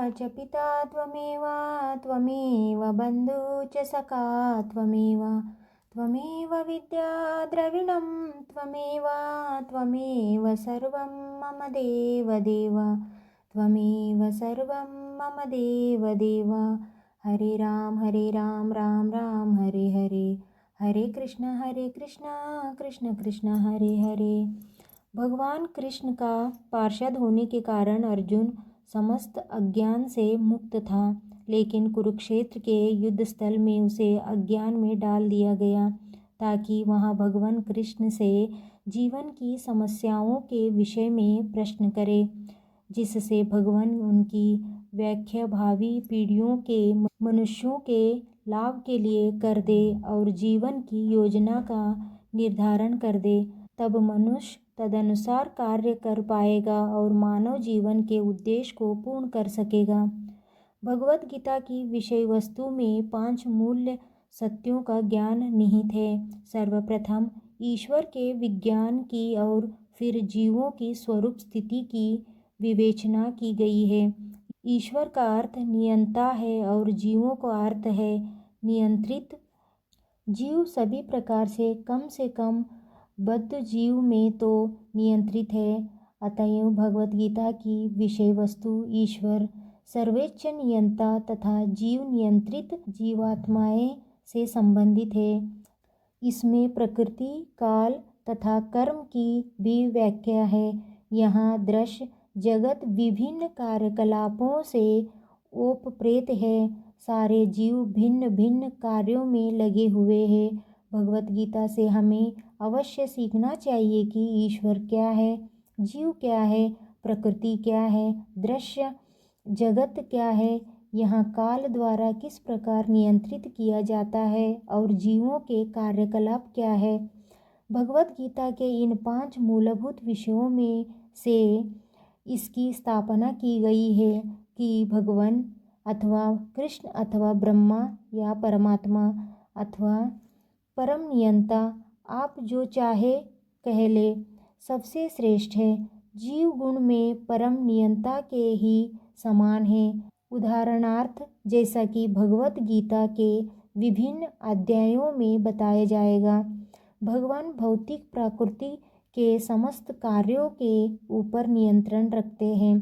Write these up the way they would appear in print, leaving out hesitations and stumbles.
च पिता त्वमेव त्वमेव बन्धु च सखा त्वमेव त्वमेव विद्या द्रविणं त्वमेव त्वमेव सर्वं मम देवदेव त्वमेव सर्वं मम देवदेव। हरे राम राम राम हरे हरे, हरे कृष्ण कृष्ण कृष्ण हरे हरे। भगवान कृष्ण का पार्षद होने के कारण अर्जुन समस्त अज्ञान से मुक्त था, लेकिन कुरुक्षेत्र के युद्ध स्थल में उसे अज्ञान में डाल दिया गया ताकि वहां भगवान कृष्ण से जीवन की समस्याओं के विषय में प्रश्न करे, जिससे भगवान उनकी व्याख्या भावी पीढ़ियों के मनुष्यों के लाभ के लिए कर दे और जीवन की योजना का निर्धारण कर दे। तब मनुष्य तदनुसार कार्य कर पाएगा और मानव जीवन के उद्देश्य को पूर्ण कर सकेगा। भगवत गीता की विषय वस्तु में 5 मूल्य सत्यों का ज्ञान निहित है। सर्वप्रथम ईश्वर के विज्ञान की और फिर जीवों की स्वरूप स्थिति की विवेचना की गई है। ईश्वर का अर्थ नियंता है और जीवों का अर्थ है नियंत्रित। जीव सभी प्रकार से कम बद्ध जीव में तो नियंत्रित है। अतएव भगवत गीता की विषय वस्तु ईश्वर सर्वोच्च नियंता तथा जीव नियंत्रित जीवात्माएं से संबंधित है। इसमें प्रकृति, काल तथा कर्म की भी व्याख्या है। यहाँ दृश्य जगत विभिन्न कार्यकलापों से ओतप्रोत है। सारे जीव भिन्न भिन्न कार्यों में लगे हुए हैं। भगवत गीता से हमें अवश्य सीखना चाहिए कि ईश्वर क्या है, जीव क्या है, प्रकृति क्या है, दृश्य जगत क्या है, यहाँ काल द्वारा किस प्रकार नियंत्रित किया जाता है और जीवों के कार्यकलाप क्या है। भगवत गीता के इन 5 मूलभूत विषयों में से इसकी स्थापना की गई है कि भगवान अथवा कृष्ण अथवा ब्रह्मा या परमात्मा अथवा परम नियंता, आप जो चाहे कह ले, सबसे श्रेष्ठ है। जीव गुण में परम नियंता के ही समान है। उदाहरणार्थ जैसा कि भगवत गीता के विभिन्न अध्यायों में बताया जाएगा, भगवान भौतिक प्रकृति के समस्त कार्यों के ऊपर नियंत्रण रखते हैं।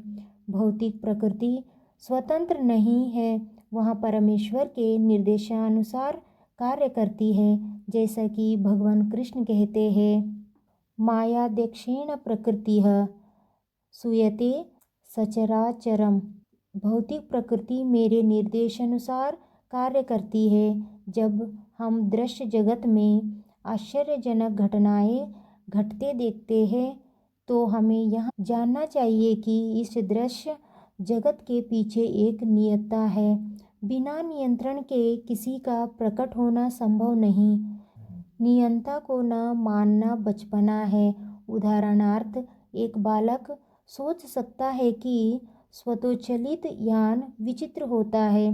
भौतिक प्रकृति स्वतंत्र नहीं है, वह परमेश्वर के निर्देशानुसार कार्य करती है। जैसा कि भगवान कृष्ण कहते हैं, मायाध्यक्षेण प्रकृतिः सूयते सचराचरम्। भौतिक प्रकृति मेरे निर्देशानुसार कार्य करती है। जब हम दृश्य जगत में आश्चर्यजनक घटनाएं घटते देखते हैं तो हमें यह जानना चाहिए कि इस दृश्य जगत के पीछे एक नियंता है। बिना नियंत्रण के किसी का प्रकट होना संभव नहीं। नियंता को न मानना बचपना है। उदाहरणार्थ एक बालक सोच सकता है कि स्वतोचलित यान विचित्र होता है,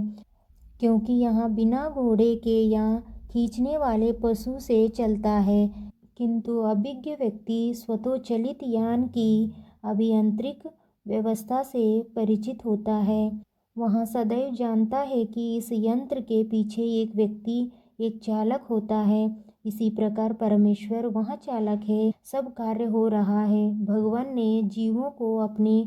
क्योंकि यहाँ बिना घोड़े के या खींचने वाले पशु से चलता है, किंतु अभिज्ञ व्यक्ति स्वतोचलित यान की अभियांत्रिक व्यवस्था से परिचित होता है। वह सदैव जानता है कि इस यंत्र के पीछे एक व्यक्ति, एक चालक होता है। इसी प्रकार परमेश्वर वह चालक है, सब कार्य हो रहा है। भगवान ने जीवों को अपने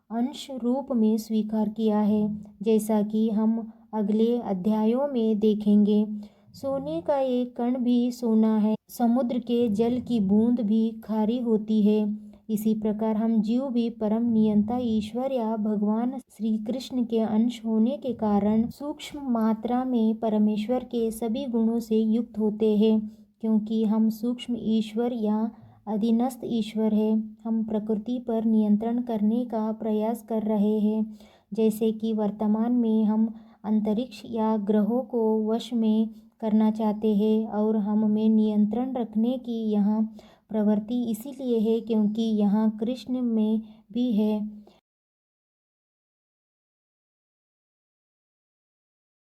अंश रूप में स्वीकार किया है, जैसा कि हम अगले अध्यायों में देखेंगे। सोने का एक कण भी सोना है, समुद्र के जल की बूंद भी खारी होती है। इसी प्रकार हम जीव भी परम नियंता ईश्वर या भगवान श्री कृष्ण के अंश होने के कारण सूक्ष्म मात्रा में परमेश्वर के सभी गुणों से युक्त होते हैं। क्योंकि हम सूक्ष्म ईश्वर या अधीनस्थ ईश्वर है, हम प्रकृति पर नियंत्रण करने का प्रयास कर रहे हैं। जैसे कि वर्तमान में हम अंतरिक्ष या ग्रहों को वश में करना चाहते हैं और हम में नियंत्रण रखने की यहाँ प्रवृत्ति इसीलिए है क्योंकि यहाँ कृष्ण में भी है।